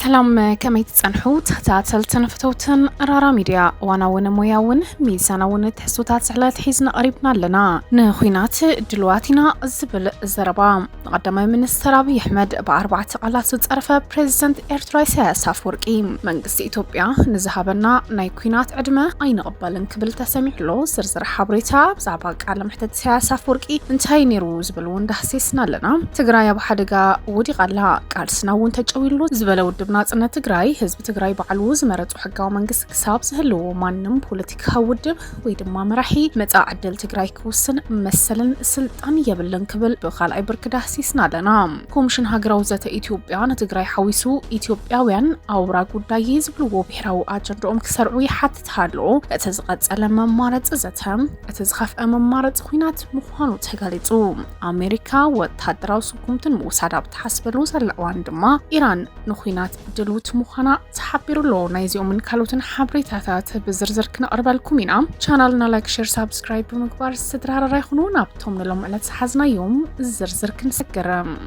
سلام كما يتصنحو تخاتل تنفتوتن رارا ميديا وانا ونموياون ميزاناون تحسوتات سعلات حيزنا قريبنا لنا نخوينات دلواتنا الزبل الزربا قدما من السرابي أحمد بأربعة قالات تصرفة بريزيدنت إيرترا إساياس أفورقي منقسي إثيوبيا نزهابنا ناي كوينات عدمة أين قبل نكبل تسميح له زرزر حابريتا بزعباك على محتد إساياس أفورقي انتهي نيرو زبلون دحسيسنا لنا تقرايا بحدقا ودي قالا قال سناون تجويلو زبلو دبنات أن تجراي حزب تجراي بعلوز مرت وحقاو منقس كساب سهلو مانم بوليتيكا ودب ويدما مرحي متى عدل تجراي كوسن مثلا سلطان يبلن كبل بخال أي بركده سيسنا لنا كومشن هاجراوزة إثيوبيا نتجراي حويسو إثيوبياوين أورا قداي زبلو بحراو أجندهم كسرعوي حتى تهالو أتزغط على ممارت زتهم أتزخف ممارت خوينات مخانو تهاليتو أمريكا وتهدراو سكومتن موسادة بتحسبلو زلقوان دما إيران نخوينات دلوت مخانا تحبيرو لو نايزيو من كالوتن حبريتاتات بزرزر كنقرب لكمينا شانالنا لايك شير سابسكرايب بمقبار استدرار رايخونو نابتهم للوم على تحزنا يوم الزرزر كنسكرم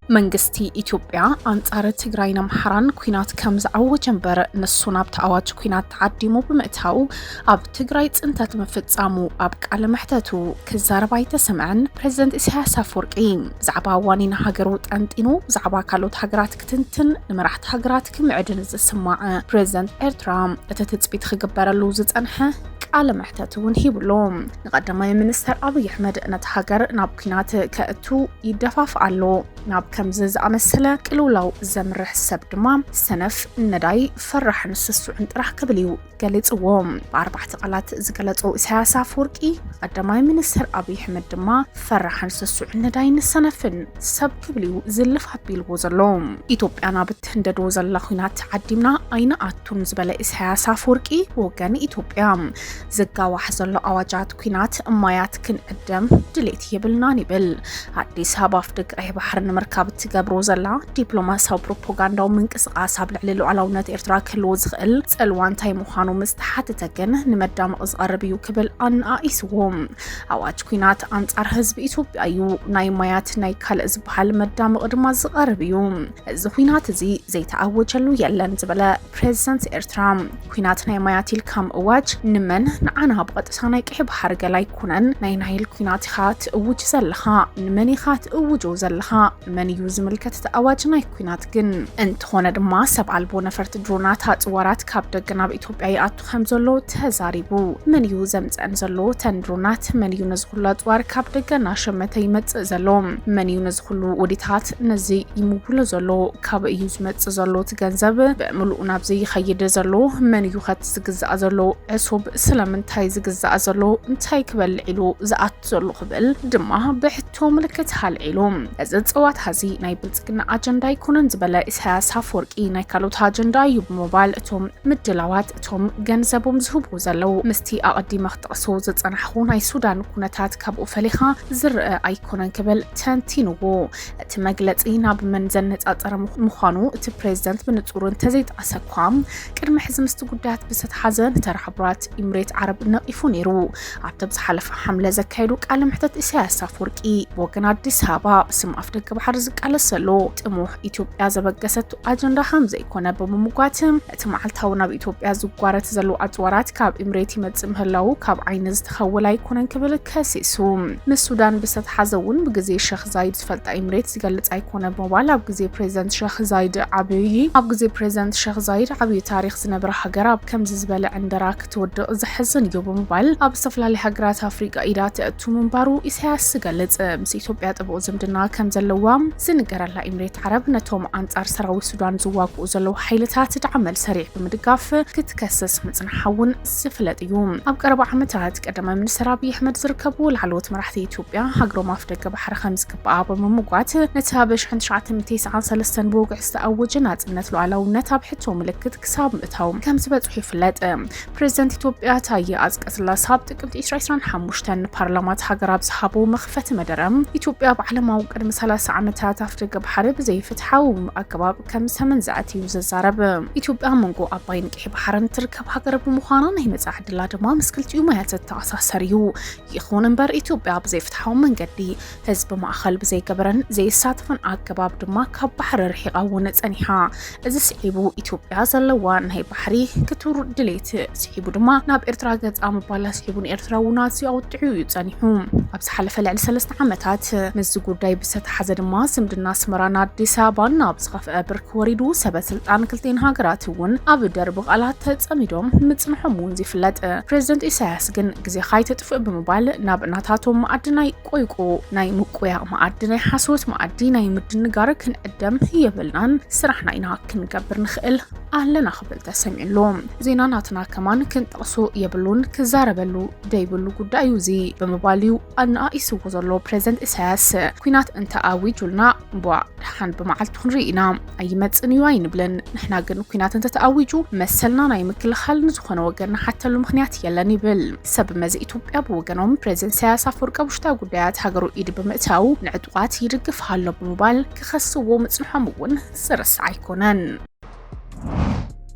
منقستي إثيوبيا أنصار تجراينا محران كوينات كمز أو جنبر نسونا بتعواج كوينات تعديمو بمئتاو أب تجرايت أنت تمفتامو أبك على محتاتو كزارباي تسمعن بريزيدنت إساياس أفورقي زعبا وانين هاجروت أنتينو زعبا كالوت هاجرات كتنتن نمرحت هاجرات كمعدن السماع بريزيدنت إيرترا أتتثبيت خجبر اللوزت أنها على محتاتو نهيبلوم نقدم المنستر أبي أحمد نتهاجر نابكينات كأتو يدفع علو ناب كمزز أمثلة كلولاو زمرح السبدما سنف نداي فرح نسسو عند راح كبليو قالت ووم بأربعة قالات زقالت إساياس أفورقي قدم المنستر أبي أحمد دما فرح نسسو عند نداي نسنفن سب كبليو زلف حبيل وزلوم إثيوبيا نابتهندد وزلا خوينات تعديمنا أين أتون زبالة إساياس أفورقي وكان إثيوبيا زقاو حزلو أواجات كوينات أمايات كن قدم دليت يبلنا نبل عديس هاباف دق بحر مركب تجبرو زلا دبلوماسياو بروباغاندا منقسقاس بلعللو علاونات إيرترا كلو زغل صلوان تاي مخانو مستحاتتكن نمدام أزقربيو كبل أن آيسوم أواج كوينات أنصار حزب إثيوبيا أيو ناي مايات ناي كال زبحال مدام قدما زقربيو زخوينات زي تعوجلو يلن زبلا بريزيدنت إيرترا كوينات ناي مايات الكام أواج نمن نعنا بقت سانيك حب حرقة لا يكونن نايل كوينات خات أوج زلها نمني خات أوجو زلها من يوز ملكة أواجنا كوينات جن أنت هون دما سبع البو نفرت درونات هات ورات كابد جناب إثيوبيا أتو خمزلو تهزاريبو من يوزمت أنزلو تندرونات من ينزخلات وار كابد جنا شمتي مت زلوم من ينزخلو وديتات نزي يموبل زلو كاب يوزمت زلو تجنزب بأملو نابزي خيد زلو من يخت زجز زلو عصب سلامنتاي زجزا زلو انتاي كبل علو زات زلو قبل دما بحتو ملكت هالعلوم ازد صوات هزي ناي بلصقنا اجندا يكونن زبلا إساياس أفورقي ناي كالوت اجندا يبموبايل اتوم مدلاوات اتوم ገንዘቦም ዝህቡ ዘለው ምስቲ አቀዲመ ክጥቅሱ ዝጸናሕኹ ናይ ሱዳን ኩነታት ካብኡ ፈሊኻ ዝርአ ኣይኮነን ክብል ተንቲንዎ እቲ መግለጺ ናብ መን ዘነጻጸረ ምዃኑ እቲ ፕሬዝዳንት ብንጹር እንተዘይጠቀሰኳ ቅድሚ ሕዚ ምስቲ ጉዳያት ብዝተሓዘ ተራሕብራት ኢሚሬት ዓረብ ነቂፉ ነይሩ ኣብቲ ዝሓለፈ ሓምለ ዘካየዱ ቃለ ምሕተት ኢሳያስ አፈወርቂ ወገን አዲስ አበባ ስም ኣፍደገ ባሕር ዝቃለስ ዘሎ ጥሙሕ ኢትዮጵያ ዘበገሰቱ አጀንዳ ከም ዘይኮነ ብምምጓት እቲ መዓልታዊ ናብ ኢትዮጵያ ዝጓረት ዘሎ ኣጽዋራት ካብ ኢሚሬት ይመጽእ ምህላው ካብ ዓይነ ዝተኸወለ ኣይኮነን ክብል ከሲሱ ምስ ሱዳን ብዝተሓዘውን ብግዜ ሼኽ ዛይድ ዝፈልጣ ኢሚሬት ዝገልጽ ኣይኮነ ብምባል ኣብ ግዜ ፕሬዝዳንት ሼኽ ዛይድ ዓብይ ታሪክ ዝነበረ ሃገር ኣብ ከምዚ ዝበለ ዕንደራ ክትወድቕ ዝሕዝን እዩ ብምባል ኣብ ዝተፈላለዩ ሃገራት ኣፍሪቃ ኢዳ ተእቱ ምንባሩ ኢሳያስ ዝገልጽ ምስ ኢትዮጵያ ጥቡቅ ዝምድና ከም ዘለዋ ዝንገረላ ኢሚሬት ዓረብ ነቶም ኣንጻር ሰራዊት ሱዳን ዝዋግኡ ዘለዉ ሓይልታት ድዓመል ሰሪዕ ብምድጋፍ ክትከሰስ ምጽንሓውን ዝፍለጥ እዩ ኣብ ቀረባ ዓመታት ቀዳማይ ሚኒስትር አብይ አሕመድ ዝርከቡ ላዕለዎት መራሕቲ ኢትዮጵያ ሃገሮም ኣፍደገ ባሕሪ ከም ዝግበኣ ብምምጓት ነቲ ኣብ 1993 ብውግዕ ዝተኣወጀ ናጽነት ሉዓላውነት ኣብ ሕቶ ምልክት ክሳብ ምእታው ከም ዝበጽሑ ይፍለጥ ፕሬዝዳንት ኢትዮጵያ ታየ አጽቀሥላሴ ኣብ ጥቅምቲ 2025 ፓርላማት ሃገራት ዝሃቦ መኽፈቲ መደረም ኢትዮጵያ ብዓለማዊ ቅድሚ 30 ዓመታት ኣፍደገ ባሕሪ ብዘይፍትሓዊ ኣገባብ ከም ሰመን ዝኣትዩ ዘዛረብ ኢትዮጵያ መንጎ ኣባይን ቀይሕ ባሕርን ትርከብ ሃገር ብምዃና ናይ መጻኢ ዕድላ ድማ ምስ ክልቲኡ ማያት ተኣሳሰር እዩ። ይኹን እምበር ኢትዮጵያ ብዘይፍትሓዊ መንገዲ ህዝቢ ማእኸል ብዘይገበረን ዘይሳተፈን ኣገባብ ድማ ካብ ባሕሪ ርሒቓ እውን ጸኒሓ። እዚ ስዒቡ ኢትዮጵያ ዘለዋ ናይ ባሕሪ ክትውር ድሌት ስዒቡ ድማ ናብ ኤርትራ ገጻ ምባላ ስዒቡን ኤርትራውናት ኣውጥዑ እዩ ጸኒሑ። ኣብ ዝሓለፈ ልዕሊ 3 ዓመታት ምስ ጉዳይ ብዝተሓዘ ድማ ዝምድና ኣስመራን ኣዲስ ኣበባን ናብ ዝኸፍአ ብርኪ ወሪዱ ሰበስልጣን ክልቲአን ሃገራት እውን ኣብ ደርቢ ቃላት ተጸሚዶም ምጽንሖም እውን ይፍለጥ። ፕሬዚደንት ኢሳያስ ግን ግዜ ካይተጥፍእ ብምባል ናብ እናታቶም ማዕድናይ ቆይቁ ናይ ምቁያቕ ማዕዲ ናይ ሓሶት ማዕዲ ናይ ምድንጋር ክንዕደም የብልናን ስራሕና ኢና ክንገብር ንኽእል ኣለና ክብል ተሰሚዑሎም። ዜና ናትና ከማን ክንጠቕሶ የብሉን ክዛረበሉ ደይብሉ ጉዳይ እዩ እዚ ብምባልዩ ኣናኢስዎ ዘሎ ፕሬዚደንት ኢሳያስ ኩናት እንተኣዊጁልና ድሓን ብመዓልቲ ክንርኢና ኣይመፅን እዩ ኣይንብልን። ንሕና ግን ኩናት እንተተኣዊጁ መሰልና ናይ ምክልኻል ንዝኾነ ወገን ሓተሉ ምክንያት የለን ይብል። ሰብ መዚ ኢትዮጵያ ብወገኖም ፕሬዚደንት ኢሳያስ ኣፈወርቂ ኣብ ውሽጣዊ ጉዳያት ሃገሩ ኢድ ብምእታው ንዕጡቓት ይድግፍ ኣሎ ብምባል ክኸስዎ ምጽንሖም እውን ዝርሳዕ ኣይኮነን።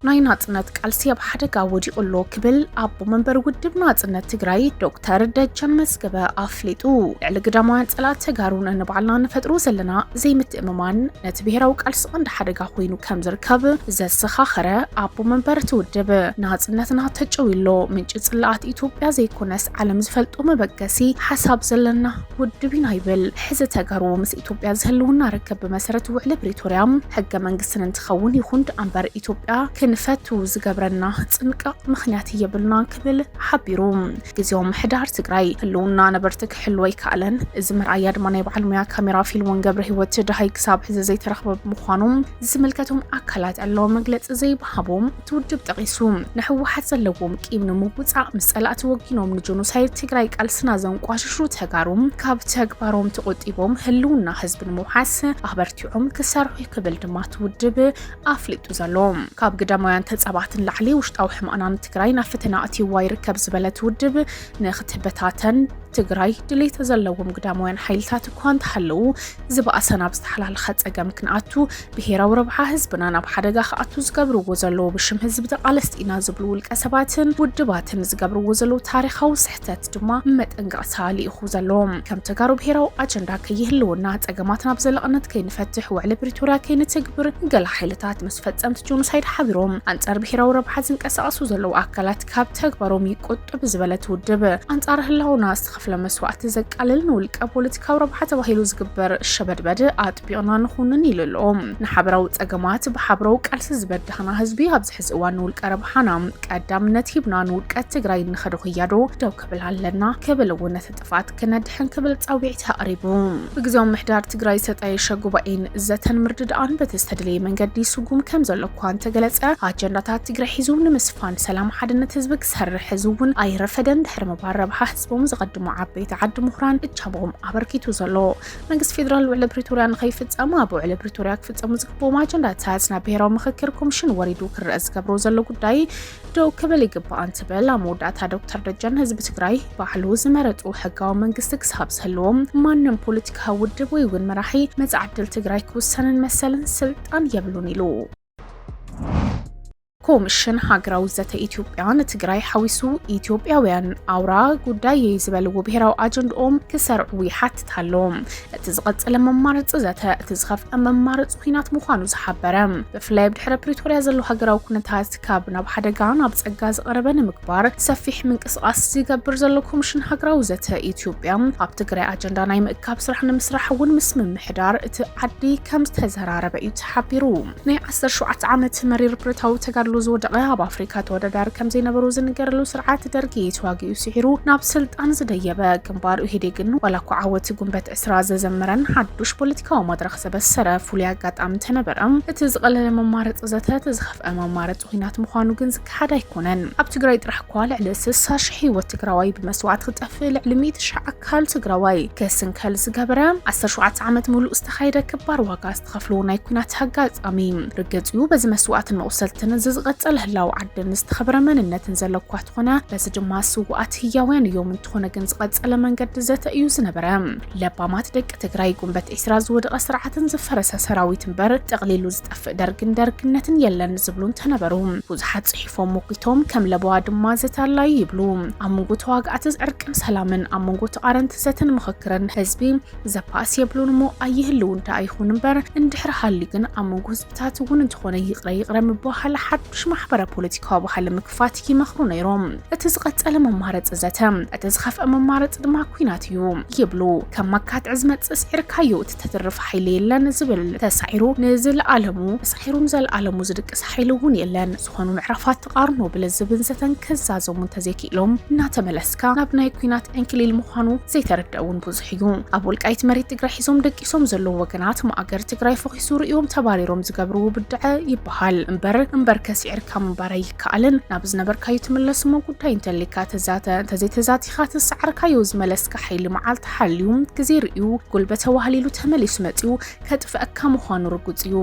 ናይ ናጽነት ቃልሲ ኣብ ሓደጋ ወዲቑሎ ክብል ኣቦ መንበር ውድብ ናጽነት ትግራይ ዶክተር ደጀን መዝገበ ኣፍሊጡ። ልዕሊ ግዳማውያን ጸላት ተጋሩን እንባዕልና ንፈጥሮ ዘለና ዘይምትእምማን ነቲ ብሄራዊ ቃልሲ ቀንዲ ሓደጋ ኮይኑ ከም ዝርከብ ዘሰኻኸረ ኣቦ መንበር ትውድብ ናጽነትና ተጨዊሎ ምንጭ ጽላኣት ኢትዮጵያ ዘይኮነስ ዓለም ዝፈልጦ መበገሲ ሓሳብ ዘለና ውድብ ኢና ይብል። ሕዚ ተጋሩ ምስ ኢትዮጵያ ዝህልውና ርክብ ብመሰረት ውዕሊ ፕሪቶርያ ሕገ መንግስትን እንትኸውን ይኹን እምበር ኢትዮጵያ ንፈቱ ዝገብረና ጽንቃቅ ምኽንያት የብልና ክብል ሓቢሩ። ግዜኦም ምሕዳር ትግራይ ህልውና ነበርቲ ክሕልው ኣይከኣለን። እዚ መርኣያ ድማ ናይ በዓል ሞያ ካሜራ ፊልሞን ገብረ ህይወት ድሃይ ክሳብ ሕዚ ዘይተረኽበ ብምዃኖም ዝምልከቶም ኣካላት ኣለዎ መግለፂ ዘይበሃቦም ትውድብ ጠቒሱ። ንሕወሓት ዘለዎም ቂም ንምውፃእ ምስ ጸላእቲ ወጊኖም ንጆኖሳይድ ትግራይ ቃልስና ዘንቋሽሹ ተጋሩም ካብ ተግባሮም ተቆጢቦም ህልውና ህዝቢ ንምውሓስ ኣበርቲዖም ክሰርሑ ክብል ድማ ትውድብ ኣፍሊጡ ዘሎ። ካብ ግዳማውያን ተጻባትን ላዕሊ ውሽጣዊ ሕማናን ትግራይ ናብ ፈተና ኣትይዋ ይርከብ ዝበለት ውድብ ንኽትበታተን ትግራይ ድሌት ዘለዎም ግዳማውያን ሓይልታት እኳ እንተሃለዉ ዝበኣሰና ብዝተሓላለኸ ፀገም ክንኣቱ ብሄራዊ ረብሓ ህዝብና ናብ ሓደጋ ክኣቱ ዝገብርዎ ዘለዉ ብሽም ህዝቢ ተቃለስቲና ዝብሉ ውልቀ ሰባትን ውድባትን ዝገብርዎ ዘለዉ ታሪኻዊ ስሕተት ድማ መጠንቀቕታ ሊኢኹ ዘለዎም። ከም ተጋሩ ብሄራዊ ኣጀንዳ ከይህልውና ፀገማትና ብዘለቕነት ከይንፈትሕ ውዕሊ ፕሪቶርያ ከይንትግብር ገለ ሓይልታት ምስ ፈፀምቲ ጆኖሳይድ ሓቢሮም ኣንጻር ብሄራዊ ረብሓ ዝንቀሳቐሱ ዘለዉ ኣካላት ካብ ተግባሮም ይቆጥብ ዝበለት ውድብ ኣንጻር ህላውና ፍለ መስዋዕቲ ዘቃልል ንውልቀ ፖለቲካዊ ረብሓ ተባሂሉ ዝግበር ሸበድበድ ኣጥቢቕና ንኹንን ይልሎም። ንሓበራዊ ፀገማት ብሓበራዊ ቃልሲ ዝበድኽና ህዝቢ ኣብ ዝሕዚ እዋን ንውልቀ ረብሓና ቀዳምነት ሂብና ንውልቀት ትግራይ ንኸዶ ክያዶ ደው ክብል ኣለና ክብል እውን ነቲ ጥፋት ክነድሕን ክብል ፃዊዒት ኣቕሪቡ። ብግዜኦም ምሕዳር ትግራይ ዝተጣየሸ ጉባኤን ዘተን ምርድዳኣን በቲ ዝተደለየ መንገዲ ስጉም ከም ዘሎ እኳ እንተገለፀ ኣጀንዳታት ትግራይ ሒዙ ንምስፋን ሰላም ሓድነት ህዝቢ ክሰርሕ ህዝቢ እውን ኣይረፈደን ድሕሪ ምባር ረብሓ ህዝቦም ዝቐድሙ ዓበይቲ ዓዲ ምሁራን እቻቦም ኣበርኪቱ ዘሎ። መንግስቲ ፌደራል ውዕሊ ፕሪቶርያ ንኸይፍፀም ኣብ ውዕሊ ፕሪቶርያ ክፍፀሙ ዝግብኦም ኣጀንዳታት ናብ ብሄራዊ ምክክር ኮሚሽን ወሪዱ ክርአ ዝገብሮ ዘሎ ጉዳይ ደው ክብል ይግባእ እንትብል ኣብ መወዳእታ ዶክተር ደጀን ህዝቢ ትግራይ ባዕሉ ዝመረጡ ሕጋዊ መንግስቲ ክሳብ ዝህልዎም ማንም ፖለቲካዊ ውድብ ወይ እውን መራሒ መጻኢ ዕድል ትግራይ ክውሰንን መሰልን ስልጣን የብሉን ኢሉ። ኮሚሽን ሃገራዊ ዘተ ኢትዮጵያ ንትግራይ ሓዊሱ ኢትዮጵያውያን ኣውራ ጉዳይ ዝበልዎ ብሄራዊ ኣጀንዳኦም ክሰርዑ ይሓትታሎም። እቲ ዝቐፀለ መማረፂ ዘተ እቲ ዝኸፍአ መማረፂ ኩናት ምዃኑ ዝሓበረ ብፍላይ ብድሕሪ ፕሪቶርያ ዘሎ ሃገራዊ ኩነታት ካብ ናብ ሓደጋ ናብ ፀጋ ዝቐረበ ንምግባር ሰፊሕ ምንቅስቓስ ዝገብር ዘሎ ኮሚሽን ሃገራዊ ዘተ ኢትዮጵያ ኣብ ትግራይ ኣጀንዳ ናይ ምእካብ ስራሕ ንምስራሕ እውን ምስ ምምሕዳር እቲ ዓዲ ከም ዝተዘራረበ እዩ ተሓቢሩ። ናይ 17 ዓመት መሪር ፕረታዊ ተጋድሎ ዝወደቀ ኣብ ኣፍሪካ ተወዳዳሪ ከም ዘይነበሩ ዝንገረሉ ስርዓት ደርጊ ተዋጊኡ ሲሒሩ ናብ ስልጣን ዝደየበ ግንባር ኢህዴግን ዋላ እኳ ዓወት ጉንበት ዕስራ ዘዘመረን ሓዱሽ ፖለቲካዊ መድረኽ ዘበሰረ ፍሉይ ኣጋጣሚ ተነበረ። እቲ ዝቐለለ መማረፂ ዘተ ዝኸፍአ መማረፂ ኩናት ምዃኑ ግን ዝካሓድ ኣይኮነን። ኣብ ትግራይ ጥራሕ እኳ ልዕሊ 60,000 ህይወት ትግራዋይ ብመስዋዕት ክጠፍእ ልዕሊ 100,000 ኣካል ትግራዋይ ከስንከል ዝገበረ 17 ዓመት ሙሉእ ዝተኻየደ ክባር ዋጋ ዝተኸፍሉ ናይ ኩናት ኣጋጣሚ ርገፂኡ በዚ መስዋዕትን መቑሰልትን ዝቀጸል ህላው ዓድን ዝተኸበረ መንነትን ዘለኳ ትኾነ በዚ ድማ ስውኣት ህያውያን እዮም እንትኾነ ግን ዝቀጸለ መንገዲ ዘተ እዩ ዝነበረ ለባማት ደቂ ትግራይ ጉንበት ኤስራ ዝወደቀ ስርዓትን ዝፈረሰ ሰራዊት እምበር ጠቕሊሉ ዝጠፍእ ደርግነትን የለን ዝብሉን ተነበሩ ብዙሓት ጽሒፎም ሞቂቶም ከም ለባዋ ድማ ዘታላይ ይብሉ ኣብ መንጎ ተዋግኣት ዕርቅን ሰላምን ኣብ መንጎ ተቃረንቲ ዘተን ምኽክርን ህዝቢ ዘፓስ የብሉን ሞ ኣይህልው እንታ ኣይኹን እምበር እንድሕር ሃሊ ግን ኣብ መንጎ ህዝብታት እውን እንትኾነ ይቕረ ምባሃል ሓድሽ ማሕበረ ፖለቲካዊ ባህሊ ምክፋት ይመኽሩ ነይሮም እቲ ዝቀጸለ መማረጽ ዘተ እቲ ዝኸፍአ መማረጽ ድማ ኩናት እዩ ይብሉ ከም ማካት ዕዝመጽ ስዒርካዮ እቲ ተትርፍ ሓይሊ የለን ዝብል ተሳዒሩ ንዝለዓለሙ ዝድቅስ ሓይሊ እውን የለን ዝኾኑ ምዕራፋት ተቃርኖ ብለዝብን ዘተን ከዛዞሙ ተዘኪኢሎም እናተመለስካ ናብ ናይ ኩናት እንክሊል ምዃኑ ዘይተረድኡን ብዙሕ እዩ ኣብ ወልቃይት መሬት ትግራይ ሒዞም ደቂሶም ዘለዉ ወገናት ማእገር ትግራይ ፈኺሱ ርእዮም ተባሪሮም ዝገብርዎ ብድዐ ይበሃል እምበር ከስዒርካ ምንባር ይከኣልን ናብ ዝነበርካዮ ትምለስ ሞ ጉዳይ እንተሊካ ተዘይተዛቲኻ ትሰዓርካዮ ዝመለስካ ሓይሊ መዓልቲ ሓልዩ ግዜ ርእዩ ጉልበተ ዋህሊሉ ተመሊሱ መፂኡ ከጥፍአካ ምዃኑ ርጉፅ እዩ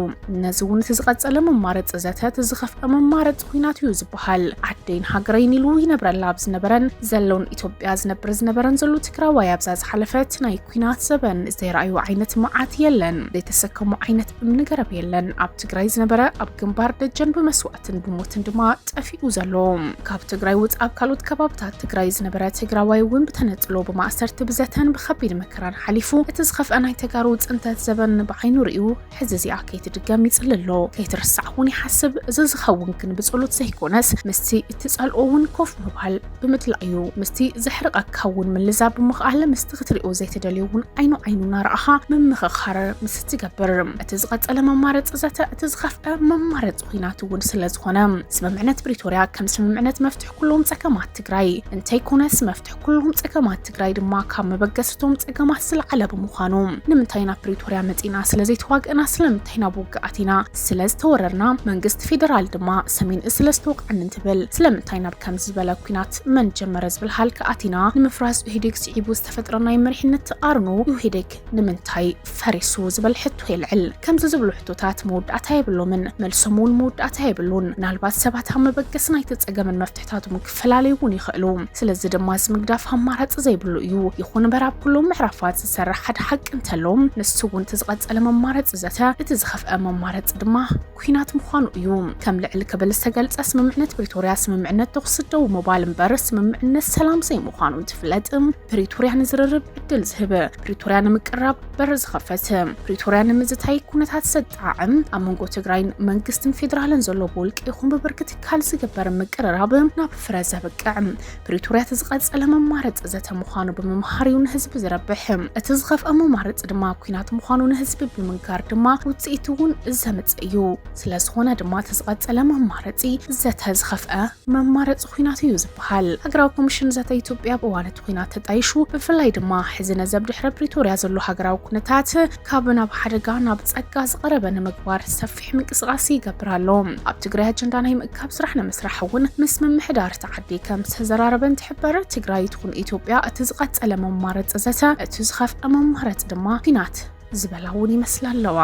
ነዚ እውን ዝቀጸለ መማረጽ ዘተ ዝኸፍአ መማረጽ ኩናት እዩ ዝበሃል ዓደይን ሃገረይን ኢሉ ይነብረላ ኣብ ዝነበረን ዘለውን ኢትዮጵያ ዝነበረን ዘሎ ትግራዋይ ኣብዛ ዝሓለፈት ናይ ኩናት ዘበን ዘይረኣዩ ዓይነት መዓት የለን ዘይተሰከሙ ዓይነት እምንገረብ የለን ኣብ ትግራይ ዝነበረ ኣብ ግንባር ደጀን ብመስዋዕትን ብሞትን ድማ ጠፊኡ ዘሎ ካብ ትግራይ ወጻእ ካልኦት ከባብታት ትግራይ ዝነበረ ትግራዋይ እውን ብተነጥሎ ብማእሰርቲ ብዘተን ብከቢድ መከራን ሓሊፉ እቲ ዝኸፍአ ናይ ተጋሩ ጽንተት ዘበን ብዓይኑ ርእዩ ሕዚ እዚኣ ከይትድገም ይጽልሎ ከይትርሳዕ እውን ይሓስብ እዚ ዝኸውን ግን ብጸሎት ዘይኮነስ ምስቲ እትጸልኦ እውን ኮፍ ምባል ብምድላዩ ምስቲ ዘሕርቀካ እውን ምልዛብ ብምኽኣል ምስቲ ክትሪኦ ዘይተደልዮ እውን ዓይኑና ረኣኻ ምምኽኻር ምስ ትገብር እቲ ዝቀጸለ መማረጽ ዘተ እቲ ዝኸፍአ መማረጽ ኩናት እውን ስለዝኾነ ስምምዕነት ፕሪቶሪያ ከም ስምምዕነት መፍትሕ ኩሎም ጸገማት ትግራይ እንተይኮነስ መፍትሕ ኩሎም ጸገማት ትግራይ ድማ ካብ መበገስቶም ጸገማት ዝለዓለ ብምዃኑ ንምንታይ ናብ ፕሪቶሪያ መጺና ስለዘይተዋግእና ስለምንታይ ናብ ውግኣቲና ስለዝተወረርና መንግስቲ ፌደራል ድማ ሰሜን ስለዝተወቅዐን እንትብል ስለምንታይ ናብ ከም ዝበለ ኩናት መን ጀመረ ዝብል ሃልካ ኣቲና ንምፍራስ ኢህዴግ ስዒቡ ዝተፈጥረ ናይ መሪሕነት ተቃርኖ ኢህዴግ ንምንታይ ፈሪሱ ዝብል ሕቶ ይልዕል ከምዚ ዝብሉ ሕቶታት መወዳእታ የብሎምን መልሶም እውን መወዳእታ የብሉን ምናልባት ሰባት ኣብ መበገስ ናይቲ ጸገምን መፍትሕታቶም ክፈላለዩ እውን ይኽእሉ ስለዚ ድማ ዝምግዳፍ ኣማራጺ ዘይብሉ እዩ ይኹን እምበር ኣብ ኩሎም ምዕራፋት ዝሰርሕ ሓደ ሓቂ እንተሎም ንሱ እውን ዝቀጸለ መማረጽ ዘተ እቲ ዝኸፍአ መማረጽ ድማ ኩናት ምዃኑ እዩ ከም ልዕል ክብል ዝተገልጸ ስምምዕነት ፕሪቶሪያ ስምምዕነት ተኹስ ደው ምባል እምበር ስምምዕነት ሰላም ዘይምዃኑ እንትፍለጥ ፕሪቶሪያ ንዝርርብ ዕድል ዝህብ ፕሪቶሪያ ንምቅራብ በር ዝኸፈት ፕሪቶሪያ ንምዝታይ ኩነታት ዘጣዕም ኣብ መንጎ ትግራይን መንግስትን ፌደራልን ዘሎ ብውልቂ ይኹን ብብርኪ ትካል ዝግበር ምቅርራብ ናብ ፍረ ዘብቅዕ ፕሪቶሪያ ዝቀጸለ መማረጽ ዘተ ምዃኑ ብምምሃር እዩ ንህዝቢ ዝረብሕ እቲ ዝኸፍአ መማረጽ ድማ ኩናት ምዃኑ ንህዝቢ ብምንጋር ድማ ውጽኢት እውን ዘምጽእ እዩ ስለዝኾነ ድማ ዝቀጸለ መማረጺ ዘተ ዝኸፍአ መማረጽ ኩናት እዩ ዝበሃል ሃገራዊ ኮሚሽን ዘተ ኢትዮጵያ ብዋነት ኩናት ተጣይሹ ብፍላይ ድማ ሕዚ ነዘብ ድሕረ ፕሪቶሪያ ዘሎ ሃገራዊ ኩነታት ካብ ናብ ሓደጋ ናብ ጸጋ ዝቐረበ ንምግባር ሰፊሕ ምንቅስቓስ ይገብር ኣሎ ኣብ ትግራይ ኣጀንዳ ናይ ምእካብ ስራሕ ንምስራሕ እውን ምስ ምምሕዳር ተዓዲ ከም ዝተዘራረበን ትሕበር ትግራይ ትኹን ኢትዮጵያ እቲ ዝቀጸለ መማረጽ ዘተ እቲ ዝኸፍአ መማረጽ ድማ ኩናት ዝበላውን ይመስላለዋ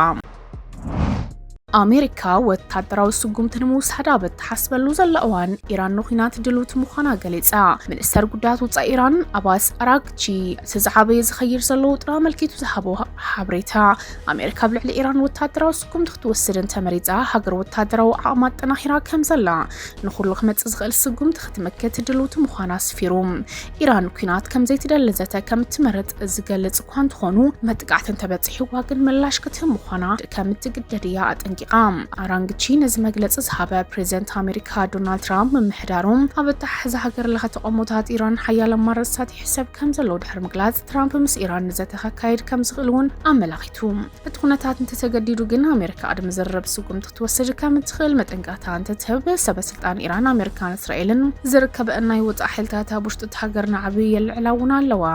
ኣሜሪካ ወታደራዊ ስጉምቲ ንምውሳድ ኣብ እትሓስበሉ ዘላ እዋን ኢራን ንኩናት ድልውቲ ምዃና ገሊጻ ሚኒስተር ጉዳያት ወጻኢ ኢራን ኣባስ ኣራግቺ እቲ ዝዓበየ ዝኸይድ ዘሎ ውጥረ ኣመልኪቱ ዝሃቦ ሓበሬታ ኣሜሪካ ብልዕሊ ኢራን ወታደራዊ ስጉምቲ ክትወስድን ተመሪፃ ሃገር ወታደራዊ ዓቕማ ኣጠናኺራ ከም ዘላ ንኹሉ ክመጽእ ዝኽእል ስጉምቲ ክትመክት ድልውቲ ምዃና ኣስፊሩ ኢራን ኩናት ከም ዘይትደሊ ዘተ ከም እትመርጽ ዝገልጽ እኳ እንተኾኑ መጥቃዕቲ እንተበጽሒዋ ግን ምላሽ ክትህብ ምዃና ከም እትግደድ እያ ኣጠንቂ ኣራንግቺ ነዚ መግለፂ ዝሃበ ፕሬዚደንት ኣሜሪካ ዶናልድ ትራምፕ ምምሕዳሮም ኣብ እታሕዚ ሃገር ለኸ ተቐሞታት ኢራን ሓያል ኣማራጽታት ይሕሰብ ከም ዘሎ ድሕሪ ምግላጽ ትራምፕ ምስ ኢራን ንዘተኸካይድ ከም ዝኽእል እውን ኣመላኺቱ እቲ ኩነታት እንተተገዲዱ ግን ኣሜሪካ ቅድሚ ዝርርብ ስጉምቲ ክትወስድ ከም እትኽእል መጠንቀቕታ እንትትህብ ሰበስልጣን ኢራን ኣሜሪካን እስራኤልን ዝርከበአን ናይ ወጻኢ ሓይልታት ኣብ ውሽጢ እቲ ሃገር ንዓብዪ የልዕላ እውን ኣለዋ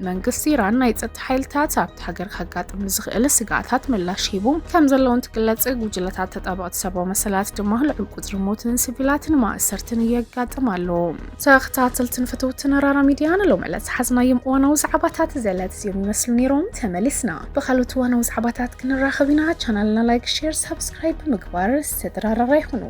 መንግስቲ ኢራን ናይ ጸጥታ ሓይልታት ኣብቲ ሃገር ከጋጥም ዝኽእል ስጋኣታት ምላሽ ሂቡ ከም ዘለውን ትግለጽ ጉጅለታት ተጣበቕቲ ሰብኣዊ መሰላት ድማ ልዑል ቁጽሪ ሞትን ሲቪላትን ማእሰርትን የጋጥማሉ ተኸታተልትን ፈተውትን ራራ ሚድያ ሎም ዕለት ሓዝናዮም እዋናዊ ዛዕባታት ዘለት እዚኦም ይመስሉ ነይሮም ተመሊስና ብኻልኦት እዋናዊ ዛዕባታት ክንራኸብ ኢና ቻናልና ላይክ ሼር ሰብስክራይብ ብምግባር ዝተደራረራ ይኹኑ